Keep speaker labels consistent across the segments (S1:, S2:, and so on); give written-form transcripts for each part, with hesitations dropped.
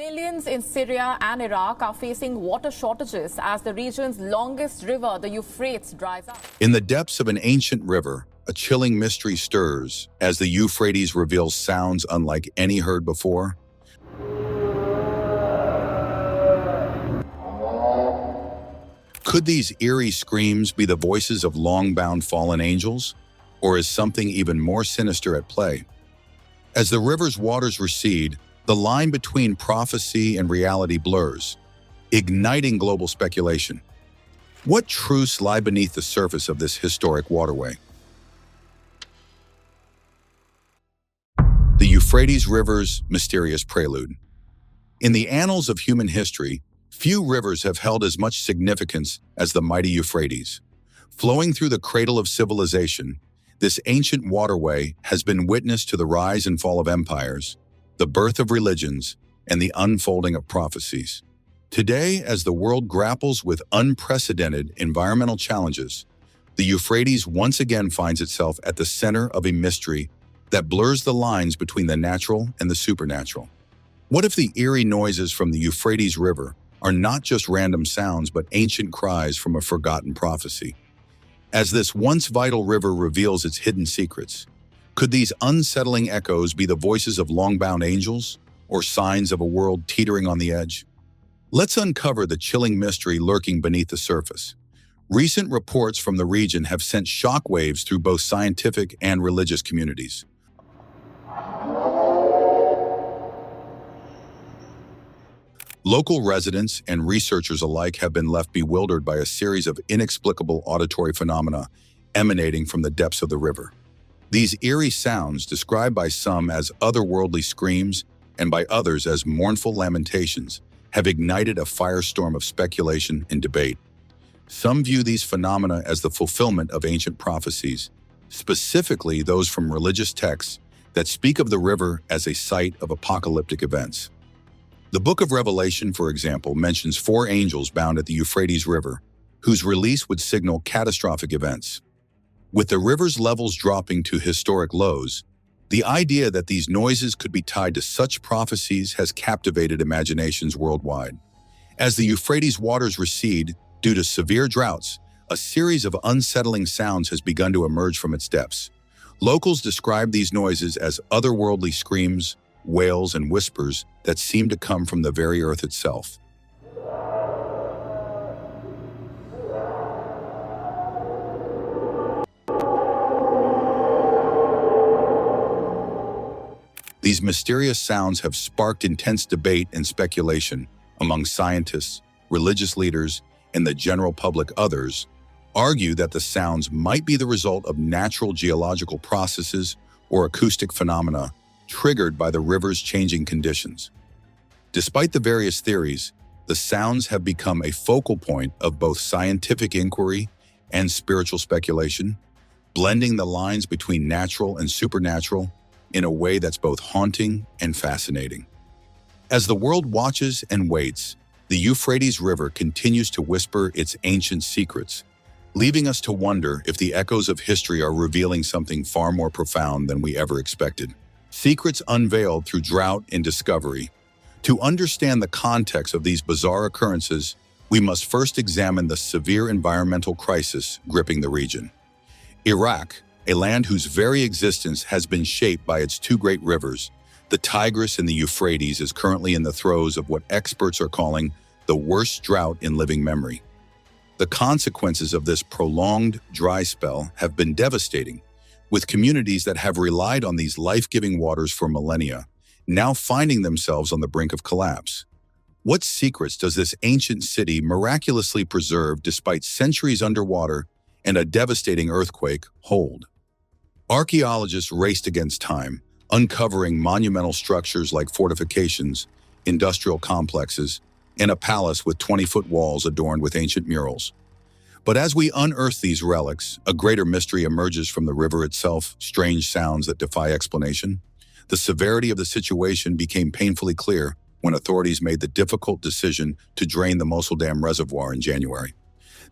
S1: Millions in Syria and Iraq are facing water shortages as the region's longest river, the Euphrates, dries up.
S2: In the depths of an ancient river, a chilling mystery stirs as the Euphrates reveals sounds unlike any heard before. Could these eerie screams be the voices of long-bound fallen angels? Or is something even more sinister at play? As the river's waters recede, the line between prophecy and reality blurs, igniting global speculation. What truths lie beneath the surface of this historic waterway? The Euphrates River's mysterious prelude. In the annals of human history, few rivers have held as much significance as the mighty Euphrates. Flowing through the cradle of civilization, this ancient waterway has been witness to the rise and fall of empires, the birth of religions, and the unfolding of prophecies. Today, as the world grapples with unprecedented environmental challenges, the Euphrates once again finds itself at the center of a mystery that blurs the lines between the natural and the supernatural. What if the eerie noises from the Euphrates River are not just random sounds but ancient cries from a forgotten prophecy? As this once vital river reveals its hidden secrets, could these unsettling echoes be the voices of long-bound angels or signs of a world teetering on the edge? Let's uncover the chilling mystery lurking beneath the surface. Recent reports from the region have sent shockwaves through both scientific and religious communities. Local residents and researchers alike have been left bewildered by a series of inexplicable auditory phenomena emanating from the depths of the river. These eerie sounds, described by some as otherworldly screams and by others as mournful lamentations, have ignited a firestorm of speculation and debate. Some view these phenomena as the fulfillment of ancient prophecies, specifically those from religious texts that speak of the river as a site of apocalyptic events. The Book of Revelation, for example, mentions 4 angels bound at the Euphrates River, whose release would signal catastrophic events. With the river's levels dropping to historic lows, the idea that these noises could be tied to such prophecies has captivated imaginations worldwide. As the Euphrates waters recede due to severe droughts, a series of unsettling sounds has begun to emerge from its depths. Locals describe these noises as otherworldly screams, wails, and whispers that seem to come from the very earth itself. These mysterious sounds have sparked intense debate and speculation among scientists, religious leaders, and the general public. Others argue that the sounds might be the result of natural geological processes or acoustic phenomena triggered by the river's changing conditions. Despite the various theories, the sounds have become a focal point of both scientific inquiry and spiritual speculation, blending the lines between natural and supernatural in a way that's both haunting and fascinating. As the world watches and waits, the Euphrates River continues to whisper its ancient secrets, leaving us to wonder if the echoes of history are revealing something far more profound than we ever expected. Secrets unveiled through drought and discovery. To understand the context of these bizarre occurrences, we must first examine the severe environmental crisis gripping the region. Iraq, a land whose very existence has been shaped by its 2 great rivers, the Tigris and the Euphrates, is currently in the throes of what experts are calling the worst drought in living memory. The consequences of this prolonged dry spell have been devastating, with communities that have relied on these life-giving waters for millennia now finding themselves on the brink of collapse. What secrets does this ancient city miraculously preserve despite centuries underwater and a devastating earthquake hold? Archaeologists raced against time, uncovering monumental structures like fortifications, industrial complexes, and a palace with 20-foot walls adorned with ancient murals. But as we unearth these relics, a greater mystery emerges from the river itself, strange sounds that defy explanation. The severity of the situation became painfully clear when authorities made the difficult decision to drain the Mosul Dam reservoir in January.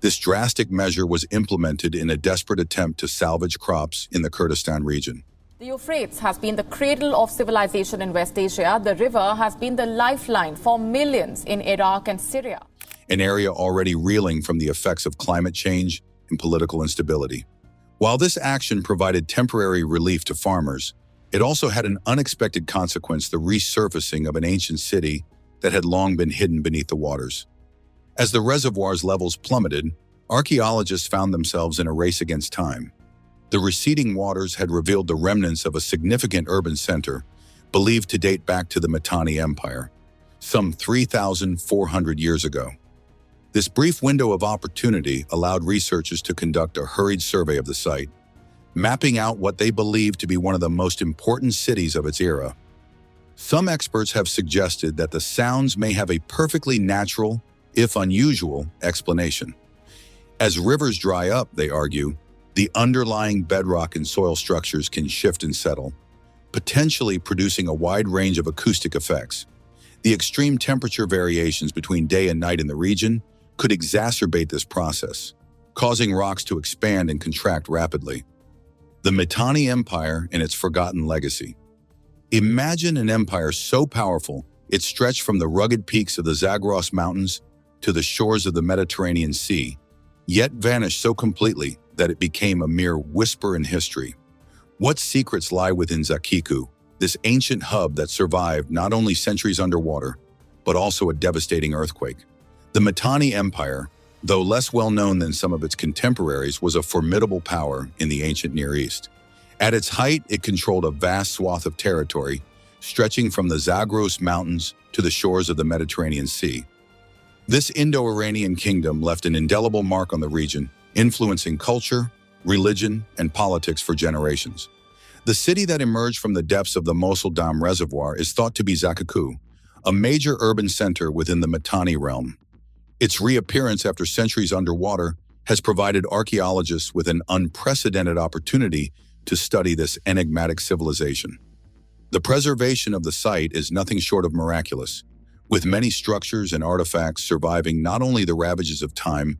S2: This drastic measure was implemented in a desperate attempt to salvage crops in the Kurdistan region.
S1: The Euphrates has been the cradle of civilization in West Asia. The river has been the lifeline for millions in Iraq and Syria,
S2: an area already reeling from the effects of climate change and political instability. While this action provided temporary relief to farmers, it also had an unexpected consequence: the resurfacing of an ancient city that had long been hidden beneath the waters. As the reservoir's levels plummeted, archaeologists found themselves in a race against time. The receding waters had revealed the remnants of a significant urban center, believed to date back to the Mitanni Empire, some 3,400 years ago. This brief window of opportunity allowed researchers to conduct a hurried survey of the site, mapping out what they believed to be one of the most important cities of its era. Some experts have suggested that the sounds may have a perfectly natural, if unusual, explanation. As rivers dry up, they argue, the underlying bedrock and soil structures can shift and settle, potentially producing a wide range of acoustic effects. The extreme temperature variations between day and night in the region could exacerbate this process, causing rocks to expand and contract rapidly. The Mitanni Empire and its forgotten legacy. Imagine an empire so powerful it stretched from the rugged peaks of the Zagros Mountains to the shores of the Mediterranean Sea, yet vanished so completely that it became a mere whisper in history. What secrets lie within Zakiku, this ancient hub that survived not only centuries underwater, but also a devastating earthquake? The Mitanni Empire, though less well known than some of its contemporaries, was a formidable power in the ancient Near East. At its height, it controlled a vast swath of territory, stretching from the Zagros Mountains to the shores of the Mediterranean Sea. This Indo-Iranian kingdom left an indelible mark on the region, influencing culture, religion, and politics for generations. The city that emerged from the depths of the Mosul Dam Reservoir is thought to be Zakiku, a major urban center within the Mitanni realm. Its reappearance after centuries underwater has provided archaeologists with an unprecedented opportunity to study this enigmatic civilization. The preservation of the site is nothing short of miraculous, with many structures and artifacts surviving not only the ravages of time,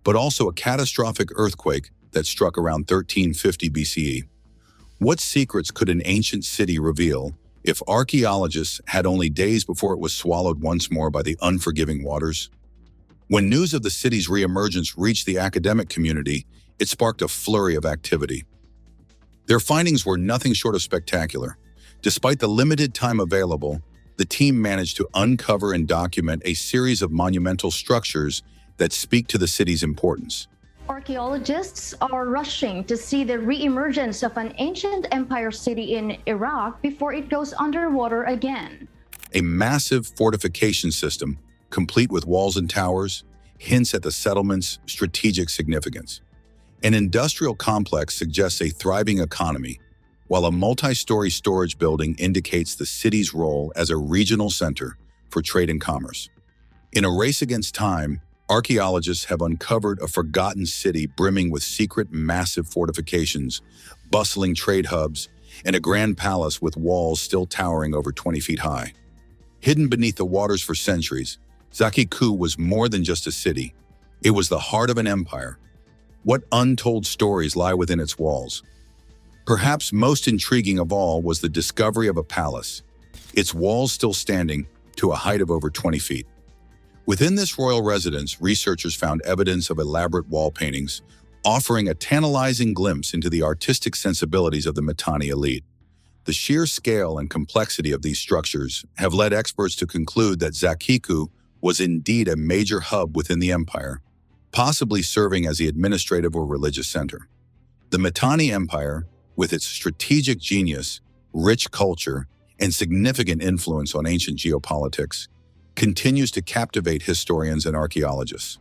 S2: but also a catastrophic earthquake that struck around 1350 BCE. What secrets could an ancient city reveal if archaeologists had only days before it was swallowed once more by the unforgiving waters? When news of the city's reemergence reached the academic community, it sparked a flurry of activity. Their findings were nothing short of spectacular. Despite the limited time available, the team managed to uncover and document a series of monumental structures that speak to the city's importance.
S3: Archaeologists are rushing to see the re-emergence of an ancient empire city in Iraq before it goes underwater again.
S2: A massive fortification system, complete with walls and towers, hints at the settlement's strategic significance. An industrial complex suggests a thriving economy, while a multi-story storage building indicates the city's role as a regional center for trade and commerce. In a race against time, archaeologists have uncovered a forgotten city brimming with secret massive fortifications, bustling trade hubs, and a grand palace with walls still towering over 20 feet high. Hidden beneath the waters for centuries, Zakiku was more than just a city. It was the heart of an empire. What untold stories lie within its walls? Perhaps most intriguing of all was the discovery of a palace, its walls still standing to a height of over 20 feet. Within this royal residence, researchers found evidence of elaborate wall paintings, offering a tantalizing glimpse into the artistic sensibilities of the Mitanni elite. The sheer scale and complexity of these structures have led experts to conclude that Zakiku was indeed a major hub within the empire, possibly serving as the administrative or religious center. The Mitanni Empire, with its strategic genius, rich culture, and significant influence on ancient geopolitics, continues to captivate historians and archaeologists.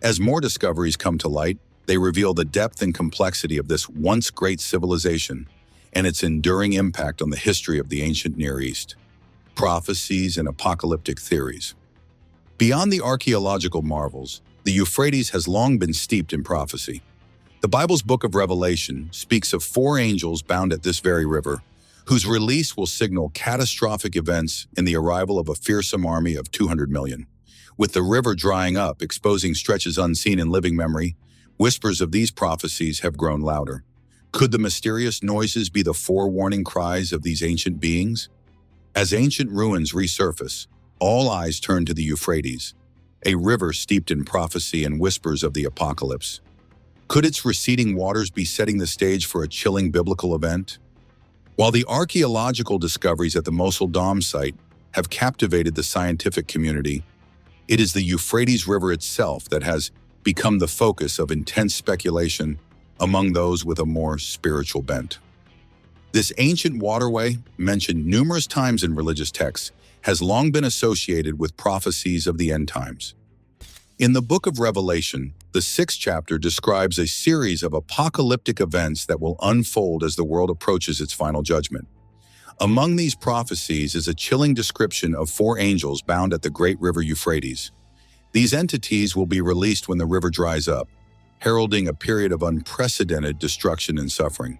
S2: As more discoveries come to light, they reveal the depth and complexity of this once great civilization and its enduring impact on the history of the ancient Near East. Prophecies and apocalyptic theories. Beyond the archaeological marvels, the Euphrates has long been steeped in prophecy. The Bible's book of Revelation speaks of 4 angels bound at this very river, whose release will signal catastrophic events in the arrival of a fearsome army of 200 million. With the river drying up, exposing stretches unseen in living memory, whispers of these prophecies have grown louder, Could the mysterious noises be the forewarning cries of these ancient beings? As ancient ruins resurface, all eyes turn to the Euphrates, a river steeped in prophecy and whispers of the apocalypse. Could its receding waters be setting the stage for a chilling biblical event? While the archaeological discoveries at the Mosul Dam site have captivated the scientific community, it is the Euphrates River itself that has become the focus of intense speculation among those with a more spiritual bent. This ancient waterway, mentioned numerous times in religious texts, has long been associated with prophecies of the end times. In the book of Revelation, the 6th chapter describes a series of apocalyptic events that will unfold as the world approaches its final judgment. Among these prophecies is a chilling description of 4 angels bound at the great river Euphrates. These entities will be released when the river dries up, heralding a period of unprecedented destruction and suffering.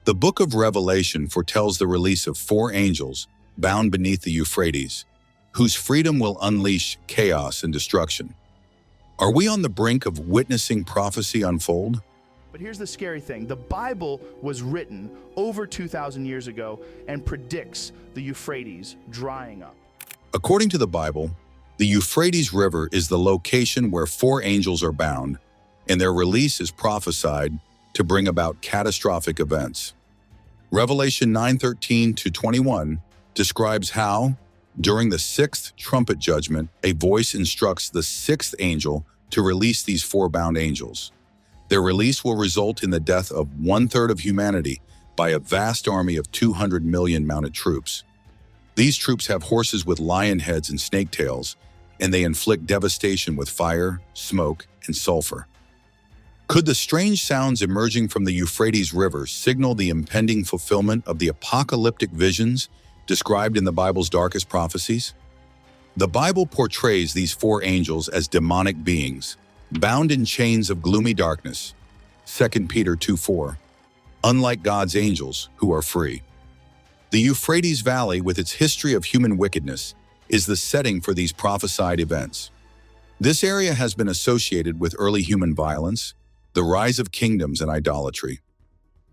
S2: The book of Revelation foretells the release of 4 angels bound beneath the Euphrates, whose freedom will unleash chaos and destruction. Are we on the brink of witnessing prophecy unfold?
S4: But here's the scary thing. The Bible was written over 2,000 years ago and predicts the Euphrates drying up.
S2: According to the Bible, the Euphrates River is the location where 4 angels are bound, and their release is prophesied to bring about catastrophic events. Revelation 9:13-21 describes how, during the 6th trumpet judgment, a voice instructs the 6th angel to release these 4 bound angels. Their release will result in the death of 1/3 of humanity by a vast army of 200 million mounted troops. These troops have horses with lion heads and snake tails, and they inflict devastation with fire, smoke, and sulfur. Could the strange sounds emerging from the Euphrates River signal the impending fulfillment of the apocalyptic visions described in the Bible's darkest prophecies? The Bible portrays these 4 angels as demonic beings, bound in chains of gloomy darkness, 2 Peter 2:4, unlike God's angels who are free. The Euphrates Valley, with its history of human wickedness, is the setting for these prophesied events. This area has been associated with early human violence, the rise of kingdoms, and idolatry.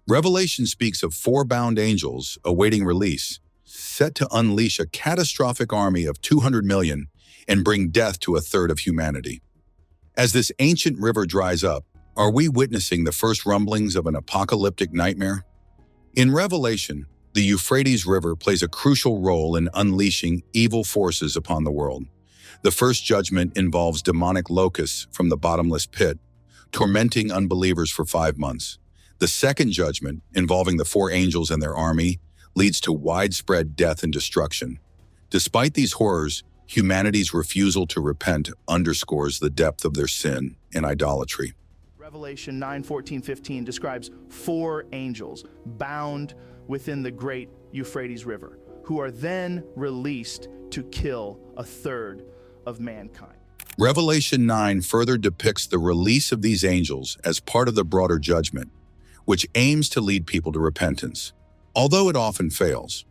S2: Revelation speaks of 4 bound angels awaiting release, set to unleash a catastrophic army of 200 million and bring death to 1/3 of humanity. As this ancient river dries up, are we witnessing the first rumblings of an apocalyptic nightmare? In Revelation, the Euphrates River plays a crucial role in unleashing evil forces upon the world. The first judgment involves demonic locusts from the bottomless pit, tormenting unbelievers for 5 months. The second judgment, involving the 4 angels and their army, leads to widespread death and destruction. Despite these horrors, humanity's refusal to repent underscores the depth of their sin and idolatry.
S4: Revelation 9:14-15 describes 4 angels bound within the great Euphrates River, who are then released to kill 1/3 of mankind.
S2: Revelation 9 further depicts the release of these angels as part of the broader judgment, which aims to lead people to repentance, although it often fails.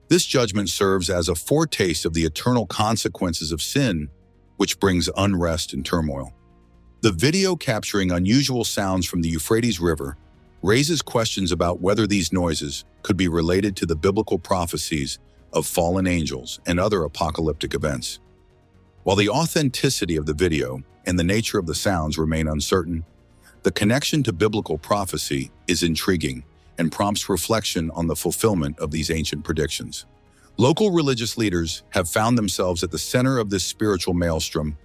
S2: This judgment serves as a foretaste of the eternal consequences of sin, which brings unrest and turmoil. The video capturing unusual sounds from the Euphrates River raises questions about whether these noises could be related to the biblical prophecies of fallen angels and other apocalyptic events. While the authenticity of the video and the nature of the sounds remain uncertain, the connection to biblical prophecy is intriguing and prompts reflection on the fulfillment of these ancient predictions. Local religious leaders have found themselves at the center of this spiritual maelstrom,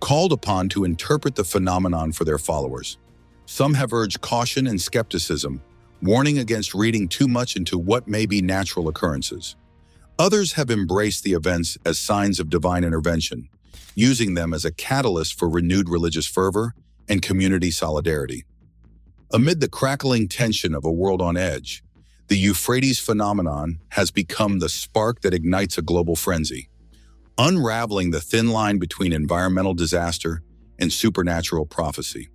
S2: called upon to interpret the phenomenon for their followers. Some have urged caution and skepticism, warning against reading too much into what may be natural occurrences. Others have embraced the events as signs of divine intervention, using them as a catalyst for renewed religious fervor and community solidarity. Amid the crackling tension of a world on edge, the Euphrates phenomenon has become the spark that ignites a global frenzy, unraveling the thin line between environmental disaster and supernatural prophecy.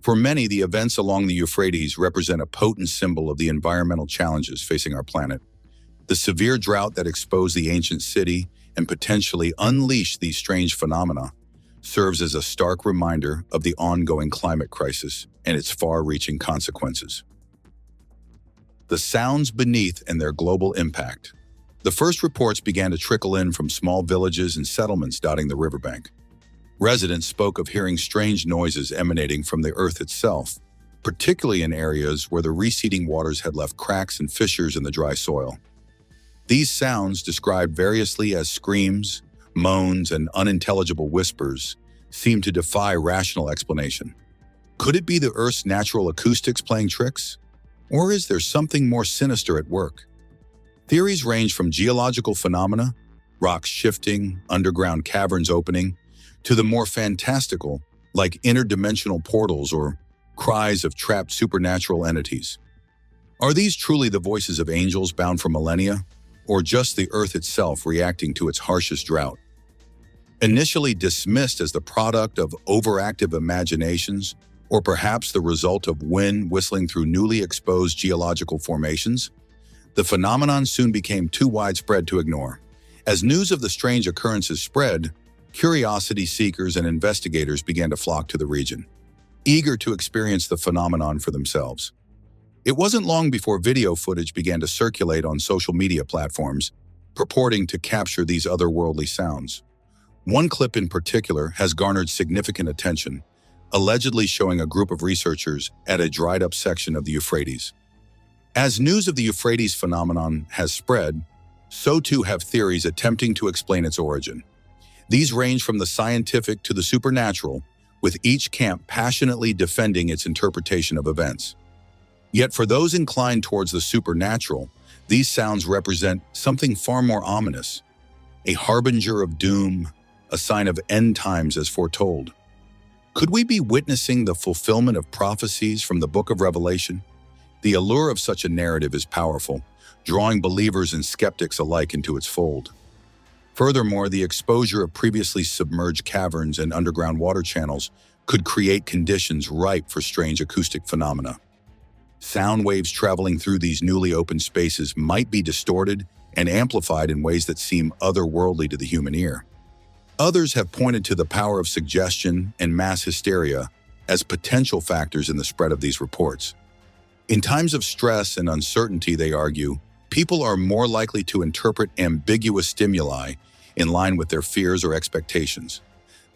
S2: For many, the events along the Euphrates represent a potent symbol of the environmental challenges facing our planet. The severe drought that exposed the ancient city and potentially unleashed these strange phenomena serves as a stark reminder of the ongoing climate crisis and its far-reaching consequences. the sounds beneath and their global impact. The first reports began to trickle in from small villages and settlements dotting the riverbank. Residents spoke of hearing strange noises emanating from the earth itself, particularly in areas where the receding waters had left cracks and fissures in the dry soil. These sounds, described variously as screams, moans, and unintelligible whispers, seemed to defy rational explanation. Could it be the Earth's natural acoustics playing tricks? Or is there something more sinister at work? Theories range from geological phenomena, rocks shifting, underground caverns opening, to the more fantastical, like interdimensional portals or cries of trapped supernatural entities. Are these truly the voices of angels bound for millennia, or just the earth itself reacting to its harshest drought? Initially dismissed as the product of overactive imaginations, or perhaps the result of wind whistling through newly exposed geological formations, the phenomenon soon became too widespread to ignore. As news of the strange occurrences spread, curiosity seekers and investigators began to flock to the region, eager to experience the phenomenon for themselves. It wasn't long before video footage began to circulate on social media platforms, purporting to capture these otherworldly sounds. One clip in particular has garnered significant attention, allegedly showing a group of researchers at a dried-up section of the Euphrates. As news of the Euphrates phenomenon has spread, so too have theories attempting to explain its origin. These range from the scientific to the supernatural, with each camp passionately defending its interpretation of events. Yet for those inclined towards the supernatural, these sounds represent something far more ominous, a harbinger of doom, a sign of end times as foretold. Could we be witnessing the fulfillment of prophecies from the Book of Revelation? The allure of such a narrative is powerful, drawing believers and skeptics alike into its fold. Furthermore, the exposure of previously submerged caverns and underground water channels could create conditions ripe for strange acoustic phenomena. Sound waves traveling through these newly opened spaces might be distorted and amplified in ways that seem otherworldly to the human ear. Others have pointed to the power of suggestion and mass hysteria as potential factors in the spread of these reports. In times of stress and uncertainty, they argue, people are more likely to interpret ambiguous stimuli in line with their fears or expectations.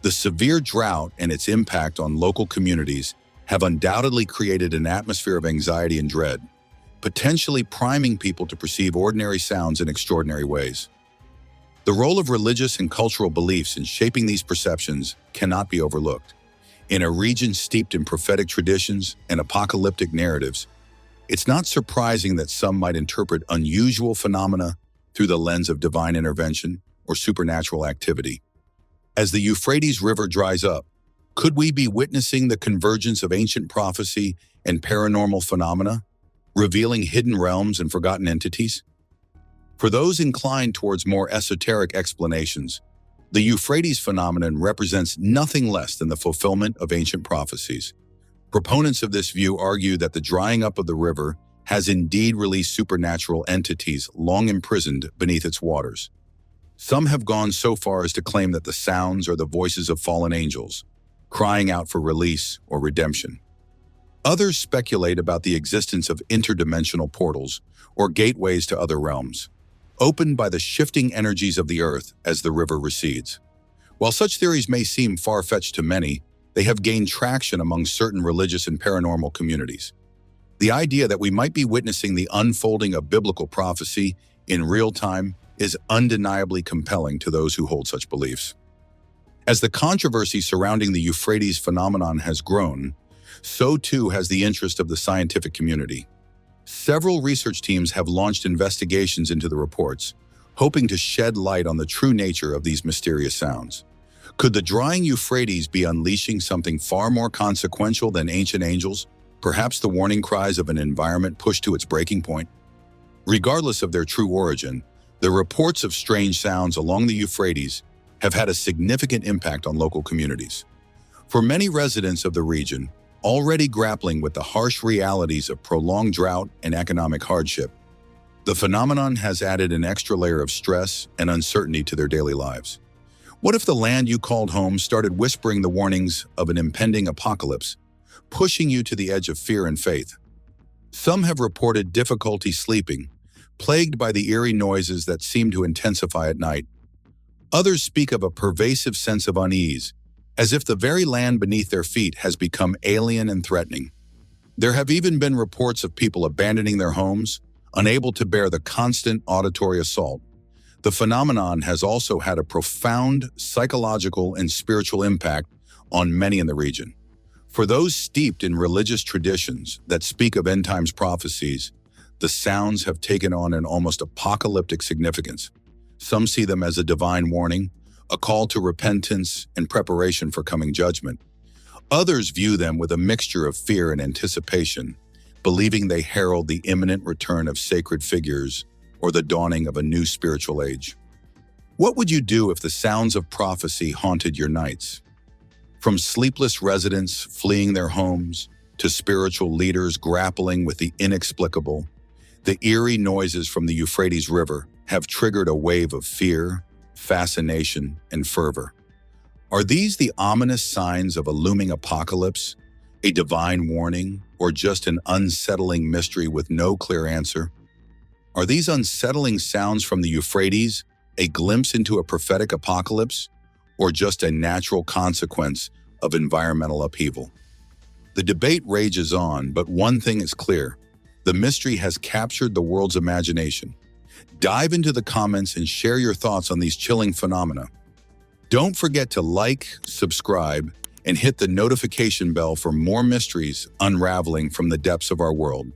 S2: The severe drought and its impact on local communities have undoubtedly created an atmosphere of anxiety and dread, potentially priming people to perceive ordinary sounds in extraordinary ways. The role of religious and cultural beliefs in shaping these perceptions cannot be overlooked. In a region steeped in prophetic traditions and apocalyptic narratives, it's not surprising that some might interpret unusual phenomena through the lens of divine intervention or supernatural activity. As the Euphrates River dries up, could we be witnessing the convergence of ancient prophecy and paranormal phenomena, revealing hidden realms and forgotten entities? For those inclined towards more esoteric explanations, the Euphrates phenomenon represents nothing less than the fulfillment of ancient prophecies. Proponents of this view argue that the drying up of the river has indeed released supernatural entities long imprisoned beneath its waters. Some have gone so far as to claim that the sounds are the voices of fallen angels, crying out for release or redemption. Others speculate about the existence of interdimensional portals or gateways to other realms, opened by the shifting energies of the earth as the river recedes. While such theories may seem far-fetched to many, they have gained traction among certain religious and paranormal communities. The idea that we might be witnessing the unfolding of biblical prophecy in real time is undeniably compelling to those who hold such beliefs. As the controversy surrounding the Euphrates phenomenon has grown, so too has the interest of the scientific community. Several research teams have launched investigations into the reports, hoping to shed light on the true nature of these mysterious sounds. Could the drying Euphrates be unleashing something far more consequential than ancient angels, perhaps the warning cries of an environment pushed to its breaking point? Regardless of their true origin, the reports of strange sounds along the Euphrates have had a significant impact on local communities. For many residents of the region, already grappling with the harsh realities of prolonged drought and economic hardship, the phenomenon has added an extra layer of stress and uncertainty to their daily lives. What if the land you called home started whispering the warnings of an impending apocalypse, pushing you to the edge of fear and faith? Some have reported difficulty sleeping, plagued by the eerie noises that seem to intensify at night. Others speak of a pervasive sense of unease, as if the very land beneath their feet has become alien and threatening. There have even been reports of people abandoning their homes, unable to bear the constant auditory assault. The phenomenon has also had a profound psychological and spiritual impact on many in the region. For those steeped in religious traditions that speak of end times prophecies, the sounds have taken on an almost apocalyptic significance. Some see them as a divine warning, a call to repentance and preparation for coming judgment. Others view them with a mixture of fear and anticipation, believing they herald the imminent return of sacred figures or the dawning of a new spiritual age. What would you do if the sounds of prophecy haunted your nights? From sleepless residents fleeing their homes to spiritual leaders grappling with the inexplicable, the eerie noises from the Euphrates River have triggered a wave of fear, fascination, and fervor. Are these the ominous signs of a looming apocalypse, a divine warning, or just an unsettling mystery with no clear answer? Are these unsettling sounds from the Euphrates a glimpse into a prophetic apocalypse, or just a natural consequence of environmental upheaval? The debate rages on, but one thing is clear: the mystery has captured the world's imagination. Dive into the comments and share your thoughts on these chilling phenomena. Don't forget to like, subscribe, and hit the notification bell for more mysteries unraveling from the depths of our world.